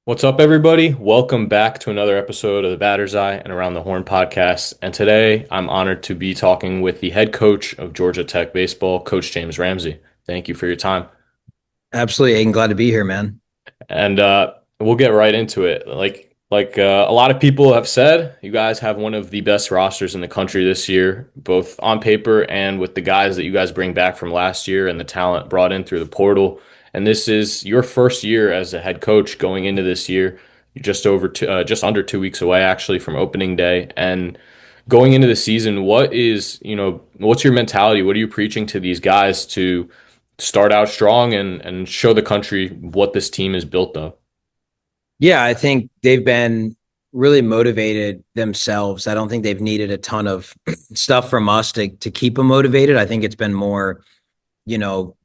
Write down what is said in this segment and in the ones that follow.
What's up, everybody? Welcome back to another episode of the Batter's Eye and Around the Horn podcast. And today I'm honored to be talking with the head coach of Georgia Tech baseball, Coach James Ramsey. Thank you for your time. Absolutely, Aiden. Glad to be here, man. And we'll get right into it. A lot of people have said, you guys have one of the best rosters in the country this year, both on paper and with the guys that you guys bring back from last year and the talent brought in through the portal. And this is your first year as a head coach going into this year. You're just under 2 weeks away actually from opening day. And going into the season, what's your mentality? What are you preaching to these guys to start out strong and show the country what this team is built of? Yeah, I think they've been really motivated themselves. I don't think they've needed a ton of stuff from us to keep them motivated. I think it's been more,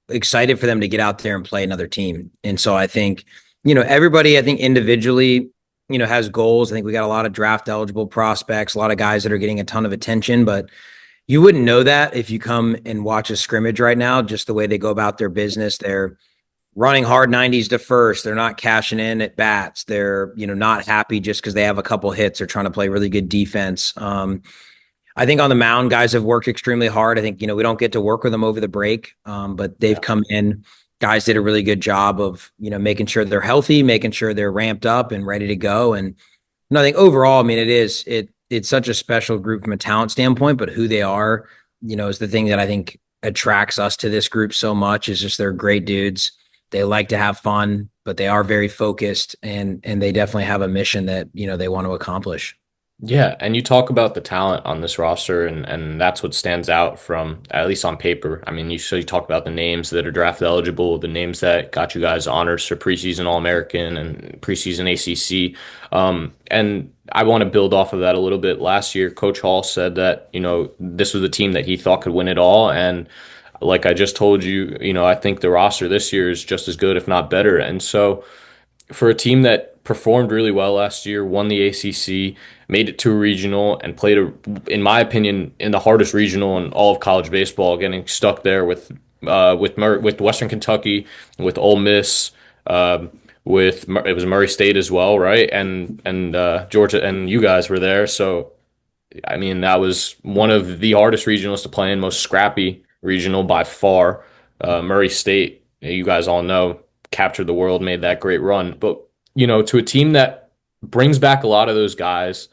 excited for them to get out there and play another team. And so I think, everybody, I think individually, has goals. I think we got a lot of draft eligible prospects, a lot of guys that are getting a ton of attention, but you wouldn't know that if you come and watch a scrimmage right now, just the way they go about their business. They're running hard 90s to first. They're not cashing in at bats. They're, not happy just because they have a couple hits. They're trying to play really good defense. I think on the mound, guys have worked extremely hard. I think, we don't get to work with them over the break, but they've come in. Guys did a really good job of, making sure they're healthy, making sure they're ramped up and ready to go. And I think overall, I mean, it's such a special group from a talent standpoint, but who they are, is the thing that I think attracts us to this group so much is just they're great dudes. They like to have fun, but they are very focused and they definitely have a mission that, they want to accomplish. Yeah, and you talk about the talent on this roster, and that's what stands out from at least on paper. I mean, you talk about the names that are draft eligible, the names that got you guys honors for preseason All American and preseason ACC. And I want to build off of that a little bit. Last year, Coach Hall said that this was a team that he thought could win it all, and like I just told you, I think the roster this year is just as good, if not better. And so for a team that performed really well last year, won the ACC, made it to a regional, and played in my opinion, in the hardest regional in all of college baseball, getting stuck there with Western Kentucky, with Ole Miss, it was Murray State as well, right? And Georgia and you guys were there, so I mean that was one of the hardest regionals to play in, most scrappy regional by far. Murray State, you guys all know, captured the world, made that great run. But, to a team that brings back a lot of those guys,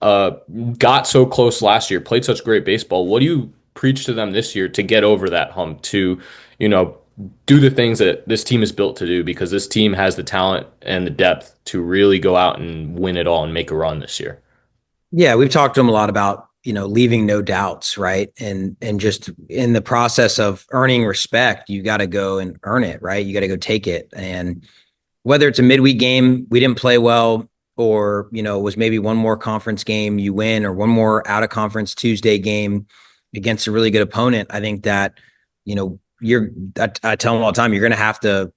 uh, got so close last year, played such great baseball, what do you preach to them this year to get over that hump, to, you know, do the things that this team is built to do? Because this team has the talent and the depth to really go out and win it all and make a run this year. Yeah, we've talked to them a lot about, leaving no doubts, right? And just in the process of earning respect, you got to go and earn it, right? You got to go take it. And whether it's a midweek game, we didn't play well, or, it was maybe one more conference game you win, or one more out of conference Tuesday game against a really good opponent. I think that, I tell them all the time, you're going to have to,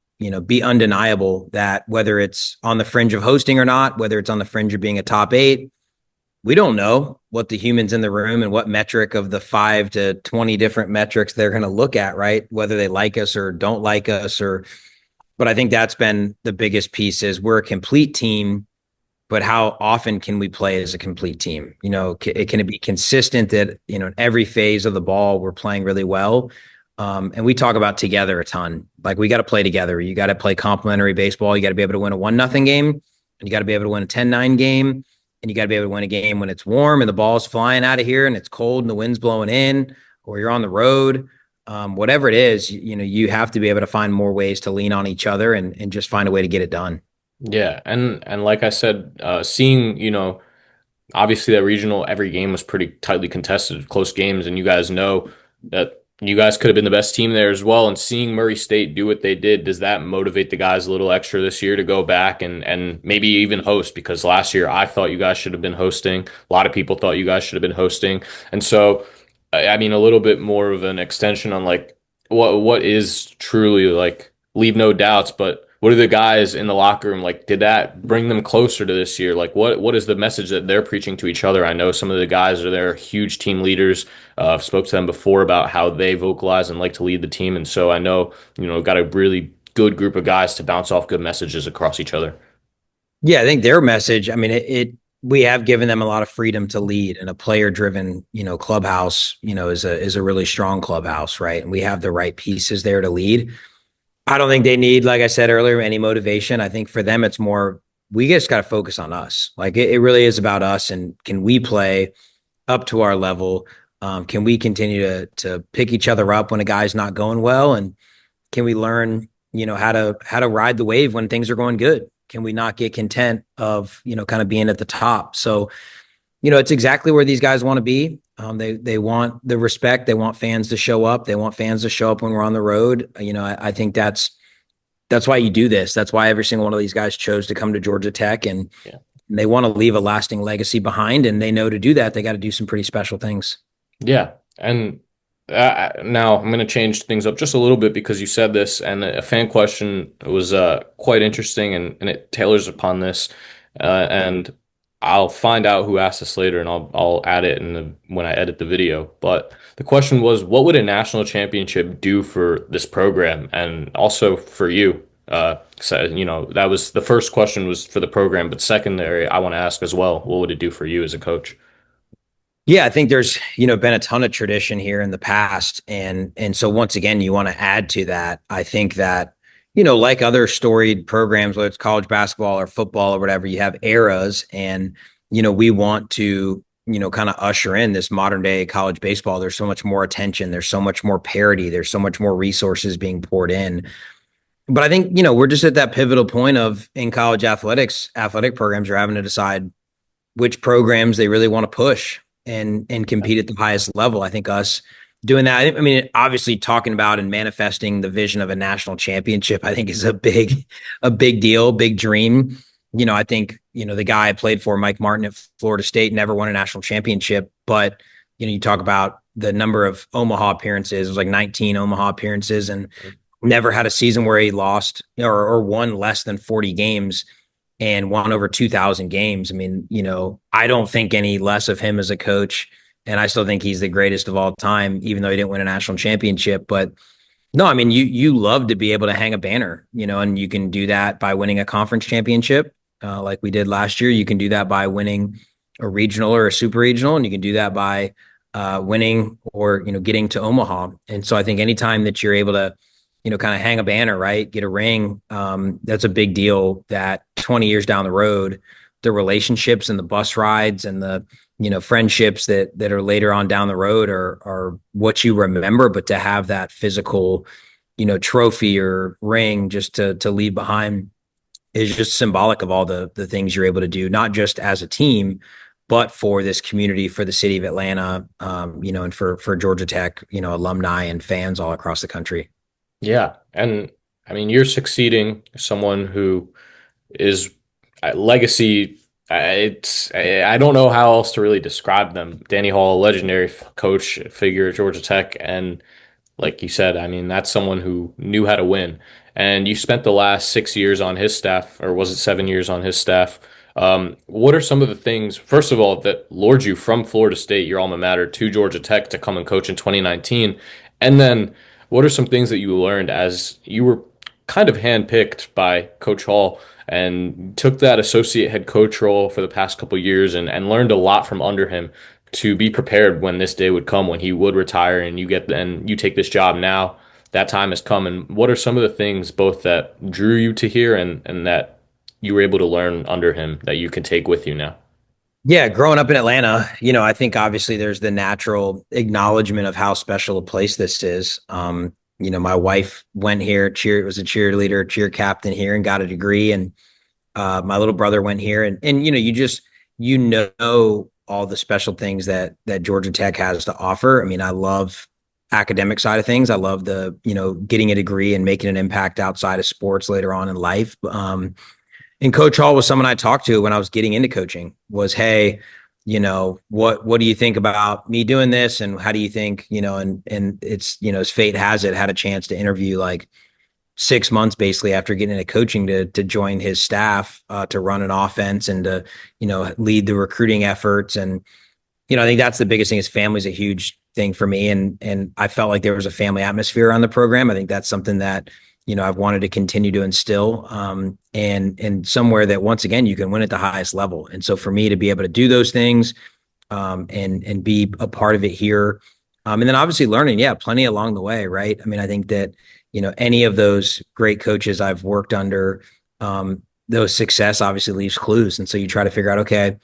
be undeniable that whether it's on the fringe of hosting or not, whether it's on the fringe of being a top eight, we don't know what the humans in the room and what metric of the 5 to 20 different metrics they're going to look at, right? Whether they like us or don't like us, but I think that's been the biggest piece is we're a complete team, but how often can we play as a complete team? Can it be consistent that, in every phase of the ball, we're playing really well? And we talk about together a ton. Like, we got to play together. You got to play complementary baseball. You got to be able to win a 1-0 game, and you got to be able to win a 10-9 game. And you got to be able to win a game when it's warm and the ball's flying out of here and it's cold and the wind's blowing in, or you're on the road. Whatever it is, you have to be able to find more ways to lean on each other and just find a way to get it done. Yeah, and like I said, seeing, obviously that regional, every game was pretty tightly contested, close games, and you guys know that you guys could have been the best team there as well. And seeing Murray State do what they did, does that motivate the guys a little extra this year to go back and maybe even host? Because last year I thought you guys should have been hosting. A lot of people thought you guys should have been hosting. And so, I mean, a little bit more of an extension on like what is truly like leave no doubts, but what are the guys in the locker room like? Did that bring them closer to this year? Like, what is the message that they're preaching to each other? I know some of the guys are there, huge team leaders. I've spoke to them before about how they vocalize and like to lead the team, and so I know got a really good group of guys to bounce off good messages across each other. Yeah, I think their message, I mean, we have given them a lot of freedom to lead, and a player driven, clubhouse, is a really strong clubhouse, right? And we have the right pieces there to lead. I don't think they need, like I said earlier, any motivation. I think for them, it's more, we just got to focus on us. Like it really is about us. And can we play up to our level? Can we continue to pick each other up when a guy's not going well? And can we learn, how to ride the wave when things are going good? Can we not get content of, kind of being at the top? So, it's exactly where these guys want to be. They want the respect. They want fans to show up. They want fans to show up when we're on the road. I think that's why you do this. That's why every single one of these guys chose to come to Georgia Tech, and Yeah. they want to leave a lasting legacy behind. And they know to do that, they got to do some pretty special things. Yeah. And now I'm going to change things up just a little bit because you said this, and a fan question was quite interesting, and it tailors upon this. And I'll find out who asked this later, and I'll add it when I edit the video. But the question was, what would a national championship do for this program and also for you? So, that was the first question was for the program, but secondary, I want to ask as well, what would it do for you as a coach? Yeah, I think there's, been a ton of tradition here in the past. And so once again, you want to add to that. I think that, like other storied programs, whether it's college basketball or football or whatever, you have eras. And, we want to, kind of usher in this modern day college baseball. There's so much more attention, there's so much more parity, there's so much more resources being poured in. But I think, we're just at that pivotal point of in college athletics, athletic programs are having to decide which programs they really want to push and compete at the highest level. I think us doing that, I mean, obviously talking about and manifesting the vision of a national championship, I think is a big deal, big dream. I think, the guy I played for, Mike Martin at Florida State, never won a national championship, but you talk about the number of Omaha appearances, it was like 19 Omaha appearances, and never had a season where he lost or won less than 40 games and won over 2,000 games. I mean, I don't think any less of him as a coach. And I still think he's the greatest of all time, even though he didn't win a national championship. But no, I mean, you love to be able to hang a banner, and you can do that by winning a conference championship, like we did last year. You can do that by winning a regional or a super regional, and you can do that by winning or getting to Omaha. And so I think anytime that you're able to kind of hang a banner, right? Get a ring. That's a big deal that 20 years down the road, the relationships and the bus rides and the, friendships that are later on down the road are what you remember, but to have that physical, trophy or ring just to leave behind is just symbolic of all the things you're able to do, not just as a team, but for this community, for the city of Atlanta, and for Georgia Tech, alumni and fans all across the country. Yeah. And I mean, you're succeeding someone who is legacy. I don't know how else to really describe them. Danny Hall, legendary coach figure at Georgia Tech, and like you said, I mean, that's someone who knew how to win. And you spent the last 6 years on his staff, or was it 7 years on his staff? What are some of the things, first of all, that lured you from Florida State, your alma mater, to Georgia Tech to come and coach in 2019? And then what are some things that you learned as you were kind of handpicked by Coach Hall and took that associate head coach role for the past couple of years and learned a lot from under him to be prepared when this day would come when he would retire and you take this job now? That time has come. And what are some of the things both that drew you to here and that you were able to learn under him that you can take with you now? Yeah, growing up in Atlanta, I think obviously there's the natural acknowledgement of how special a place this is. My wife went here, was a cheerleader, cheer captain here, and got a degree. And my little brother went here, and you know all the special things that Georgia Tech has to offer. I mean, I love academic side of things. I love the getting a degree and making an impact outside of sports later on in life. And Coach Hall was someone I talked to when I was getting into coaching. Was, hey, what do you think about me doing this, and how do you think, and it's, as fate has it, had a chance to interview like 6 months basically after getting into coaching to join his staff, to run an offense and to lead the recruiting efforts. And I think that's the biggest thing. Is family's a huge thing for me, and I felt like there was a family atmosphere on the program. I think that's something that I've wanted to continue to instill, and somewhere that once again you can win at the highest level. And so for me to be able to do those things, and be a part of it here, and then obviously learning, yeah, plenty along the way, right? I mean, I think that any of those great coaches I've worked under, those success obviously leaves clues, and so you try to figure out, okay,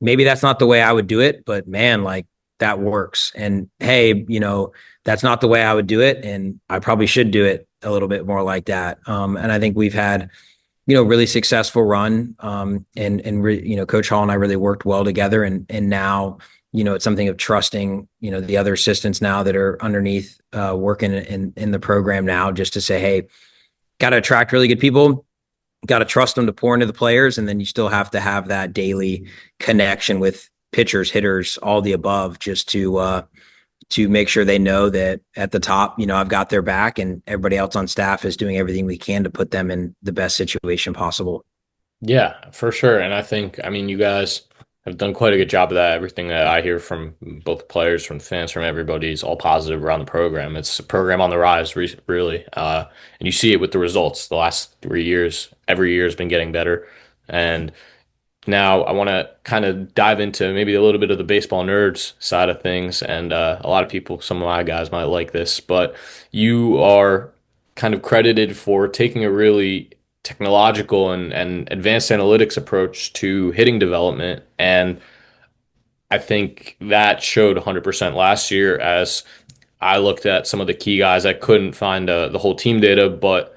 maybe that's not the way I would do it, but man, like that works. And hey, that's not the way I would do it, and I probably should do it a little bit more like that. And I think we've had really successful run. Coach Hall and I really worked well together, and now it's something of trusting the other assistants now that are underneath, working in the program now, just to say, hey, got to attract really good people, got to trust them to pour into the players, and then you still have to have that daily connection with pitchers, hitters, all the above, just to make sure they know that at the top, I've got their back, and everybody else on staff is doing everything we can to put them in the best situation possible. Yeah, for sure. And I think, I mean, you guys have done quite a good job of that. Everything that I hear from both players, from fans, from everybody is all positive around the program. It's a program on the rise, really. And you see it with the results. The last 3 years, every year has been getting better. And now I want to kind of dive into maybe a little bit of the baseball nerds side of things, and a lot of people, some of my guys might like this, but you are kind of credited for taking a really technological and advanced analytics approach to hitting development, and I think that showed 100% last year as I looked at some of the key guys. I couldn't find the whole team data, but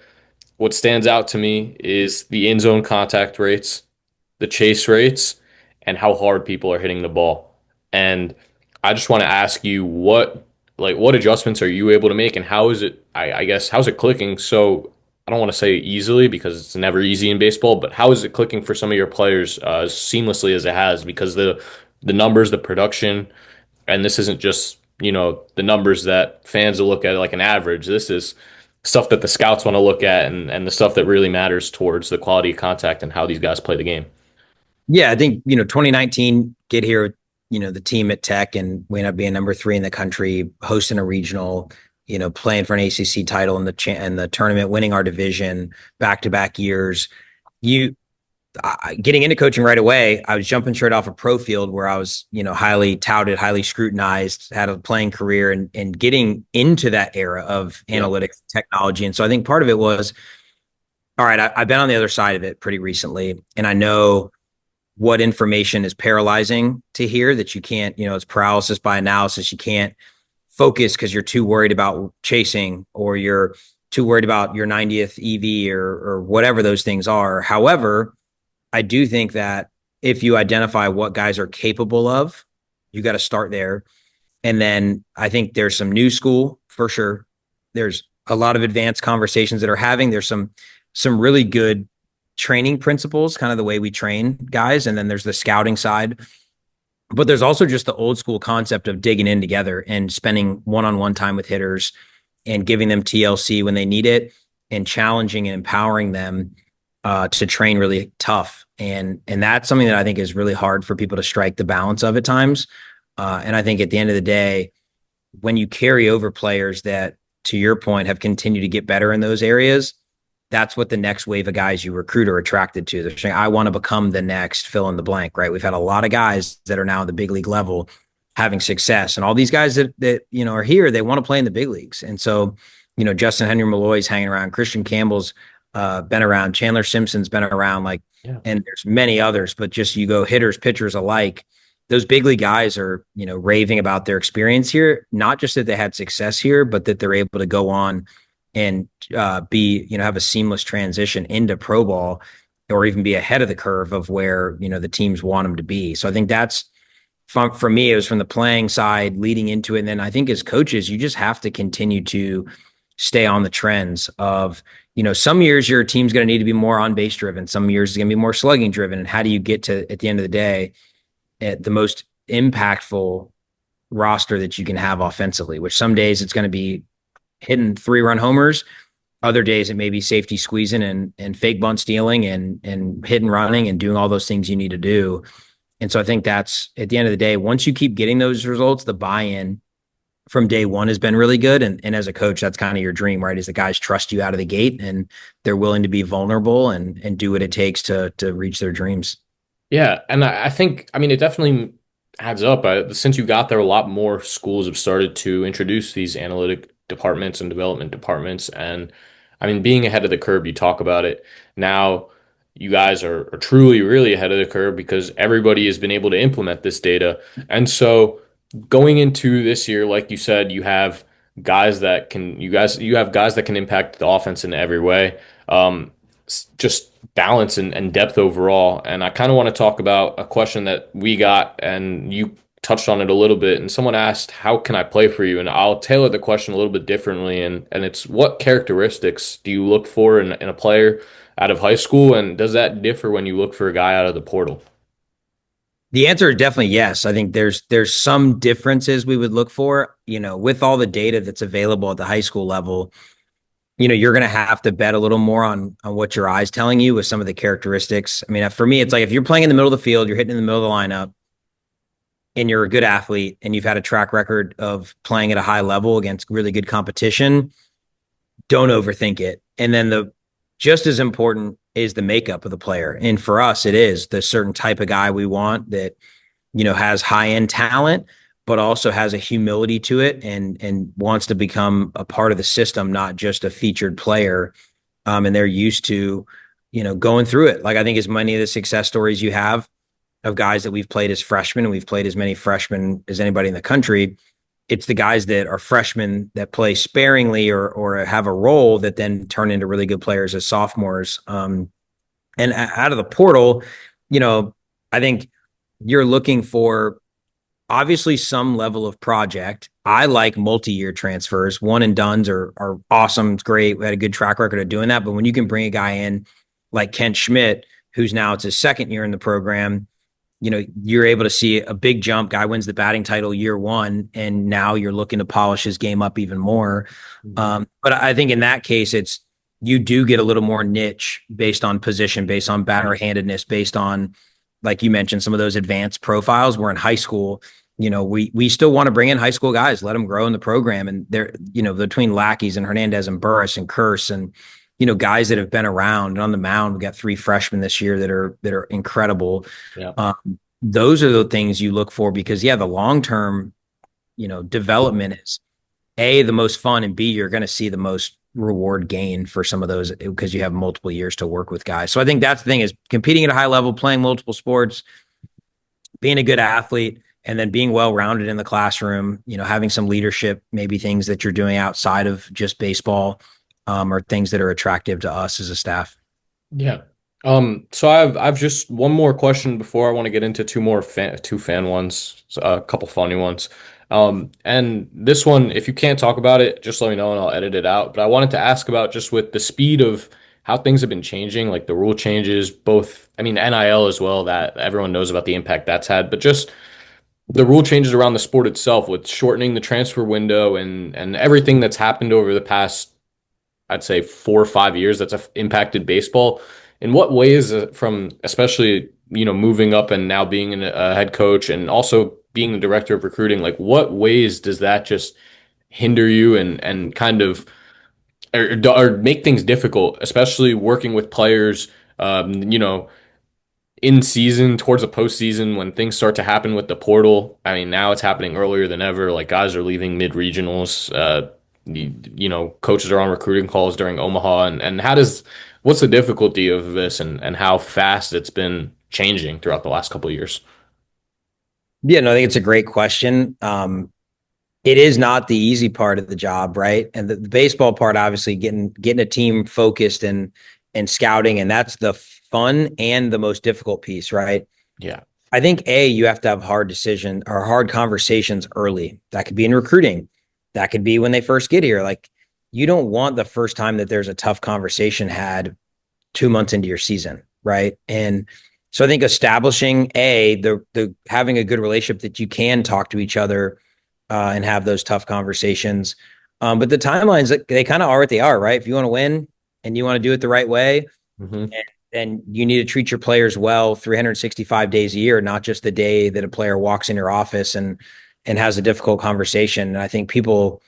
what stands out to me is the in zone contact rates, the chase rates, and how hard people are hitting the ball. And I just want to ask you what adjustments are you able to make, and how is it, I guess, how's it clicking? So I don't want to say easily because it's never easy in baseball, but how is it clicking for some of your players as seamlessly as it has? Because the numbers, the production, and this isn't just, the numbers that fans will look at like an average. This is stuff that the scouts want to look at, and the stuff that really matters towards the quality of contact and how these guys play the game. Yeah, I think 2019 get here, the team at Tech, and we end up being number 3 in the country, hosting a regional, playing for an ACC title in the tournament, winning our division back to back years. You Getting into coaching right away, I was jumping straight off a pro field where I was, highly touted, highly scrutinized, had a playing career, and getting into that era of Yeah. analytics technology. And so I think part of it was, all right, I've been on the other side of it pretty recently, and I know what information is paralyzing to hear, that you can't, it's paralysis by analysis. You can't focus because you're too worried about chasing, or you're too worried about your 90th EV, or whatever those things are. However, I do think that if you identify what guys are capable of, you got to start there. And then I think there's some new school for sure. There's a lot of advanced conversations that are having. There's some really good training principles, kind of the way we train guys. And then there's the scouting side. But there's also just the old school concept of digging in together and spending one-on-one time with hitters and giving them TLC when they need it, and challenging and empowering them to train really tough. And that's something that I think is really hard for people to strike the balance of at times. And I think at the end of the day, when you carry over players that, to your point, have continued to get better in those areas, that's what the next wave of guys you recruit are attracted to. They're saying, I want to become the next fill in the blank, right? We've had a lot of guys that are now at the big league level having success. And all these guys that are here, they want to play in the big leagues. And so, Justin Henry Malloy's hanging around, Christian Campbell's been around, Chandler Simpson's been around, Yeah. and there's many others, but just you go hitters, pitchers alike, those big league guys are, raving about their experience here, not just that they had success here, but that they're able to go on and have a seamless transition into pro ball, or even be ahead of the curve of where, the teams want them to be. So I think that's for me, it was from the playing side leading into it. And then I think as coaches, you just have to continue to stay on the trends of, some years your team's going to need to be more on base driven. Some years it's going to be more slugging driven. And how do you get to, at the end of the day, at the most impactful roster that you can have offensively, which some days it's going to be hitting 3-run homers. Other days it may be safety squeezing and fake bunt stealing and hit and running and doing all those things you need to do. And so I think that's, at the end of the day, once you keep getting those results, the buy-in from day one has been really good. And as a coach, that's kind of your dream, right? Is the guys trust you out of the gate and they're willing to be vulnerable and do what it takes to reach their dreams. Yeah, and I think, I mean, it definitely adds up. Since you got there, a lot more schools have started to introduce these analytic departments and development departments. And I mean, being ahead of the curve, you talk about it. Now, you guys are truly, really ahead of the curve because everybody has been able to implement this data. And so going into this year, like you said, you have guys that can impact the offense in every way. Just balance and depth overall. And I kind of want to talk about a question that we got, and you touched on it a little bit. And someone asked, "How can I play for you?" And I'll tailor the question a little bit differently. And it's, what characteristics do you look for in a player out of high school? And does that differ when you look for a guy out of the portal? The answer is definitely yes. I think there's some differences we would look for, with all the data that's available at the high school level. You're going to have to bet a little more on what your eye's telling you with some of the characteristics. I mean, for me, it's like if you're playing in the middle of the field, you're hitting in the middle of the lineup, and you're a good athlete, and you've had a track record of playing at a high level against really good competition, don't overthink it. And then the just as important is the makeup of the player. And for us, it is the certain type of guy we want that, has high end talent, but also has a humility to it and wants to become a part of the system, not just a featured player. And they're used to, going through it. Like I think as many of the success stories you have of guys that we've played as freshmen, and we've played as many freshmen as anybody in the country, it's the guys that are freshmen that play sparingly or have a role that then turn into really good players as sophomores. And out of the portal, I think you're looking for obviously some level of project. I like multi-year transfers. One and dones are awesome. It's great. We had a good track record of doing that. But when you can bring a guy in like Kent Schmidt, it's his second year in the program, you're able to see a big jump. Guy wins the batting title year one, and now you're looking to polish his game up even more. But I think in that case, you do get a little more niche based on position, based on batter handedness, based on, like you mentioned, some of those advanced profiles. Where in high school, we still want to bring in high school guys, let them grow in the program. And they're, between Lackeys and Hernandez and Burris and Curse and, guys that have been around and on the mound. We got 3 freshmen this year that are incredible. Yeah. Those are the things you look for because the long-term, development is the most fun, and B, you're going to see the most reward gain for some of those because you have multiple years to work with guys. So I think that's the thing, is competing at a high level, playing multiple sports, being a good athlete, and then being well-rounded in the classroom, having some leadership, maybe things that you're doing outside of just baseball, are things that are attractive to us as a staff. Yeah. So I've just one more question before I want to get into two fan ones, a couple funny ones. And this one, if you can't talk about it, just let me know and I'll edit it out. But I wanted to ask about, just with the speed of how things have been changing, like the rule changes, both, I mean, NIL as well, that everyone knows about the impact that's had, but just the rule changes around the sport itself with shortening the transfer window and everything that's happened over the past, I'd say, 4 or 5 years that's impacted baseball. In what ways, from especially, moving up and now being a head coach and also being the director of recruiting, like what ways does that just hinder you and kind of, or make things difficult, especially working with players, in season towards the postseason when things start to happen with the portal? I mean, now it's happening earlier than ever. Like guys are leaving mid regionals. Coaches are on recruiting calls during Omaha, and what's the difficulty of this, and how fast it's been changing throughout the last couple of years? Yeah, no, I think it's a great question. It is not the easy part of the job, right? And the baseball part, obviously, getting a team focused and scouting, and that's the fun and the most difficult piece, right? Yeah. I think you have to have hard conversations early. That could be in recruiting. That could be when they first get here. Like, you don't want the first time that there's a tough conversation had 2 months into your season, right? And so I think establishing the having a good relationship that you can talk to each other and have those tough conversations. But the timelines, they kind of are what they are, right? If you want to win and you want to do it the right way, Mm-hmm. then you need to treat your players well 365 days a year, not just the day that a player walks in your office and and has a difficult conversation. And I think people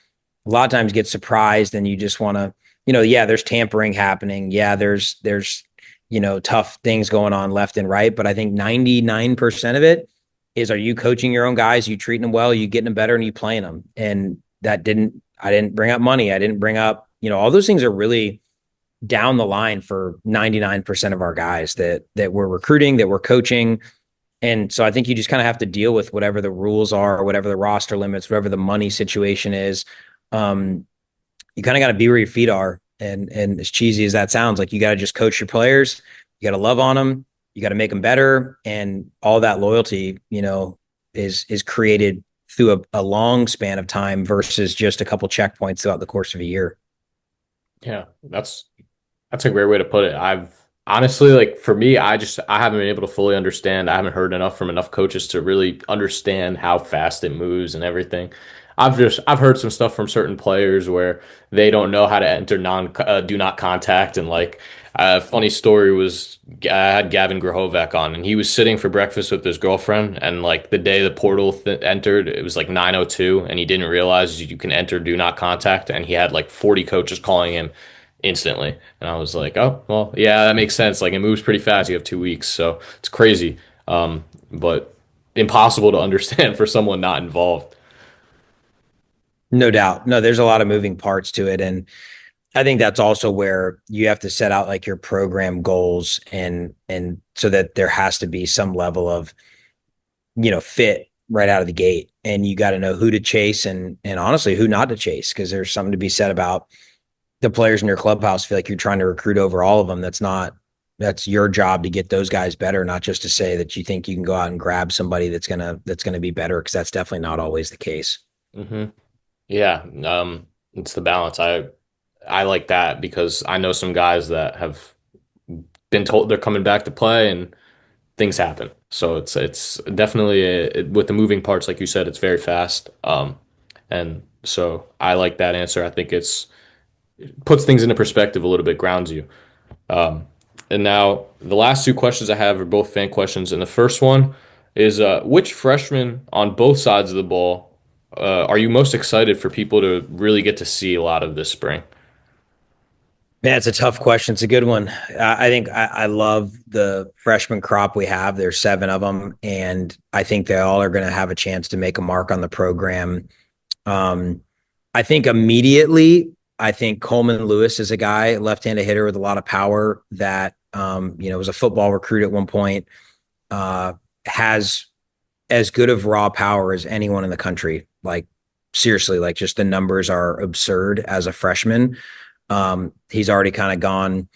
a lot of times get surprised and you just want to, yeah, there's tampering happening. Yeah, there's tough things going on left and right. But I think 99% of it is, are you coaching your own guys? Are you treating them well? Are you getting them better and you playing them? And I didn't bring up money. I didn't bring up, all those things are really down the line for 99% of our guys that we're recruiting, that we're coaching. And so I think you just kind of have to deal with whatever the rules are, or whatever the roster limits, whatever the money situation is. You kind of got to be where your feet are. And as cheesy as that sounds, like you got to just coach your players. You got to love on them. You got to make them better. And all that loyalty, is created through a long span of time versus just a couple checkpoints throughout the course of a year. Yeah, that's a great way to put it. I've honestly, like for me, I haven't been able to fully understand. I haven't heard enough from enough coaches to really understand how fast it moves and everything. I've heard some stuff from certain players where they don't know how to enter non do not contact, and like a funny story was I had Gavin Grahovac on, and he was sitting for breakfast with his girlfriend, and like the day the portal entered, it was like 9:02, and he didn't realize you can enter do not contact, and he had like 40 coaches calling him instantly. And I was like, oh, well, yeah, that makes sense. Like it moves pretty fast. You have 2 weeks. So it's crazy. But impossible to understand for someone not involved. No doubt. No, there's a lot of moving parts to it. And I think that's also where you have to set out like your program goals, and so that there has to be some level of, fit right out of the gate. And you got to know who to chase, and honestly who not to chase, because there's something to be said about the players in your clubhouse feel like you're trying to recruit over all of them. That's your job to get those guys better, not just to say that you think you can go out and grab somebody that's gonna be better, because that's definitely not always the case. hmm Yeah. It's the balance. I like that because I know some guys that have been told they're coming back to play and things happen. So it's definitely with the moving parts, like you said, it's very fast. And so I like that answer. I think it's puts things into perspective a little bit, grounds you. Um, and now the last two questions I have are both fan questions. And the first one is which freshman on both sides of the ball are you most excited for people to really get to see a lot of this spring? Man, it's a tough question. It's a good one. I think I love the freshman crop we have. There's 7 of them, and I think they all are going to have a chance to make a mark on the program. Um, I think immediately, I think Coleman Lewis is a guy, left-handed hitter with a lot of power that, was a football recruit at one point, has as good of raw power as anyone in the country. Like seriously, like just the numbers are absurd as a freshman. He's already kind of gone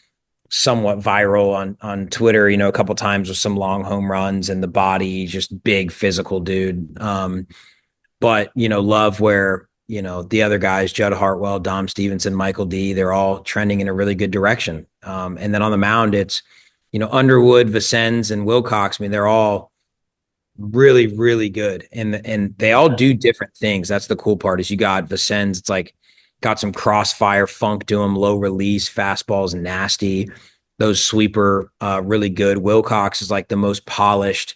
somewhat viral on Twitter, a couple times with some long home runs, and the body, just big physical dude. But love where, the other guys, Judd Hartwell, Dom Stevenson, Michael D, they're all trending in a really good direction. And then on the mound, it's, Underwood, Vicens, and Wilcox. I mean, they're all really, really good. And they all do different things. That's the cool part, is you got Vicens, it's like got some crossfire funk to him, low release, fastballs nasty. Those sweeper, really good. Wilcox is like the most polished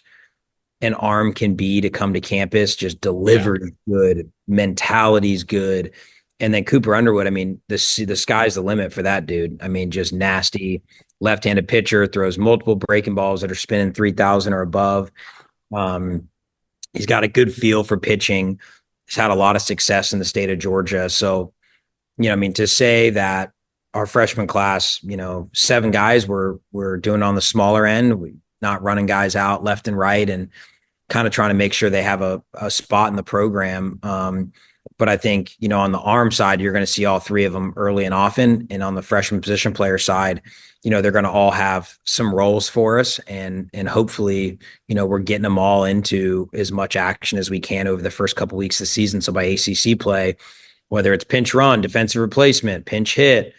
an arm can be to come to campus, just Yeah. delivered good, mentality's good. And then Cooper Underwood, I mean, the sky's the limit for that dude. I mean, just nasty left-handed pitcher, throws multiple breaking balls that are spinning 3,000 or above. Um, he's got a good feel for pitching. He's had a lot of success in the state of Georgia. So, I mean, to say that our freshman class, 7 guys we're doing on the smaller end, we not running guys out left and right, and kind of trying to make sure they have a spot in the program. But I think, on the arm side, you're going to see all 3 of them early and often. And on the freshman position player side, they're going to all have some roles for us. And hopefully, we're getting them all into as much action as we can over the first couple of weeks of the season. So by ACC play, whether it's pinch run, defensive replacement, pinch hit,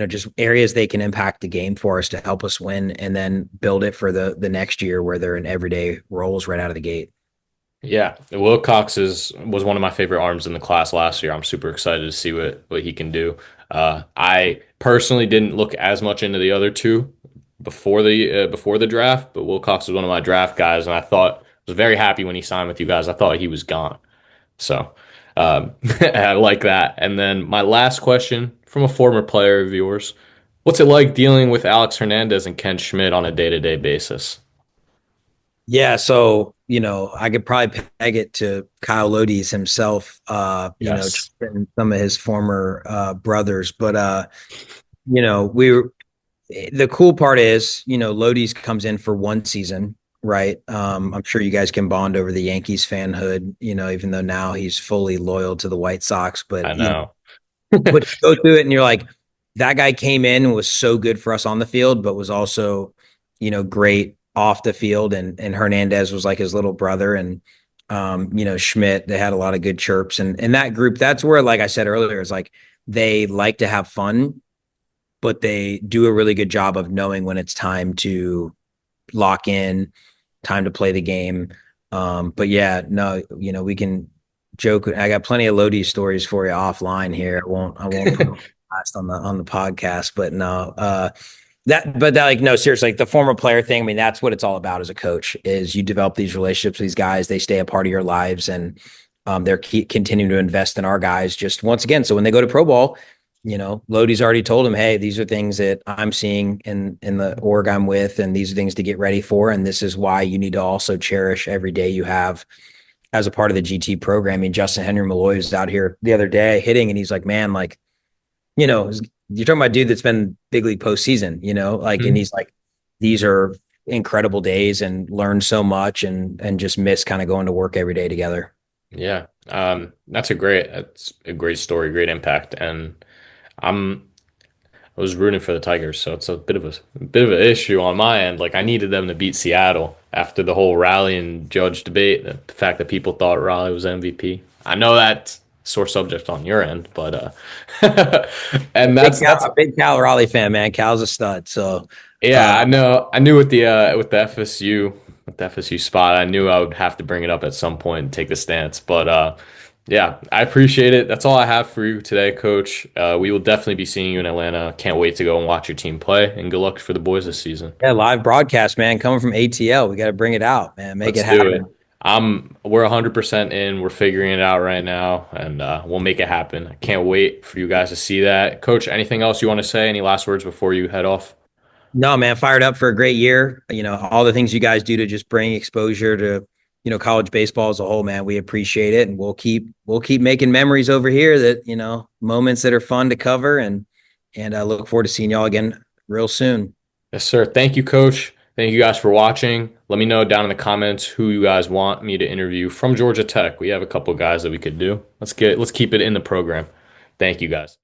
just areas they can impact the game for us to help us win, and then build it for the next year where they're in everyday roles right out of the gate. Yeah, Wilcox was one of my favorite arms in the class last year. I'm super excited to see what he can do. I personally didn't look as much into the other two before the draft, but Wilcox was one of my draft guys, and I was very happy when he signed with you guys. I thought he was gone. So I like that. And then my last question from a former player of yours. What's it like dealing with Alex Hernandez and Ken Schmidt on a day-to-day basis? Yeah, so I could probably peg it to Kyle Lodi's himself, Yes, and some of his former brothers. But you know, we were the cool part is, Lodi's comes in for one season, right? I'm sure you guys can bond over the Yankees fanhood, even though now he's fully loyal to the White Sox. I But know. but you go through it and you're like, that guy came in and was so good for us on the field, but was also, great off the field. And Hernandez was like his little brother. And Schmidt, they had a lot of good chirps. And that group, that's where, like I said earlier, is like they like to have fun, but they do a really good job of knowing when it's time to lock in, time to play the game. But yeah, no, we can joke. I got plenty of Lodi stories for you offline here. I won't put them last on the podcast, but no, like, no, seriously, like the former player thing. I mean, that's what it's all about as a coach is you develop these relationships with these guys. They stay a part of your lives and they're continuing to invest in our guys just once again. So when they go to pro ball, Lodi's already told him, hey, these are things that I'm seeing in the org I'm with, and these are things to get ready for. And this is why you need to also cherish every day you have as a part of the GT program. I mean, Justin Henry Malloy was out here the other day hitting, and he's like, man, like, you're talking about a dude that's been big league postseason, like, and Mhm. he's like, these are incredible days and learn so much and just miss kind of going to work every day together. Yeah. That's a great story, great impact. And I'm I was rooting for the Tigers, so it's a bit of an issue on my end. Like I needed them to beat Seattle after the whole Raleigh and Judge debate. The fact that people thought Raleigh was MVP. I know that's sore subject on your end, but and that's Big Cal Raleigh fan, man. Cal's a stud. So, yeah, I know. I knew with the FSU spot, I knew I would have to bring it up at some point and take the stance. But yeah, I appreciate it. That's all I have for you today, Coach. We will definitely be seeing you in Atlanta. Can't wait to go and watch your team play. And good luck for the boys this season. yeah, live broadcast, man, coming from ATL. We got to bring it out, man. Make Let's it do it. happen. We're 100% in. We're figuring it out right now, and we'll make it happen. I can't wait for you guys to see that. Coach, anything else you want to say? Any last words before you head off? No, man, fired up for a great year. All the things you guys do to just bring exposure to, college baseball as a whole, man. We appreciate it. And we'll keep making memories over here that, moments that are fun to cover and I look forward to seeing y'all again real soon. Yes, sir. Thank you, Coach. Thank you guys for watching. Let me know down in the comments who you guys want me to interview from Georgia Tech. We have a couple guys that we could do. Let's keep it in the program. Thank you guys.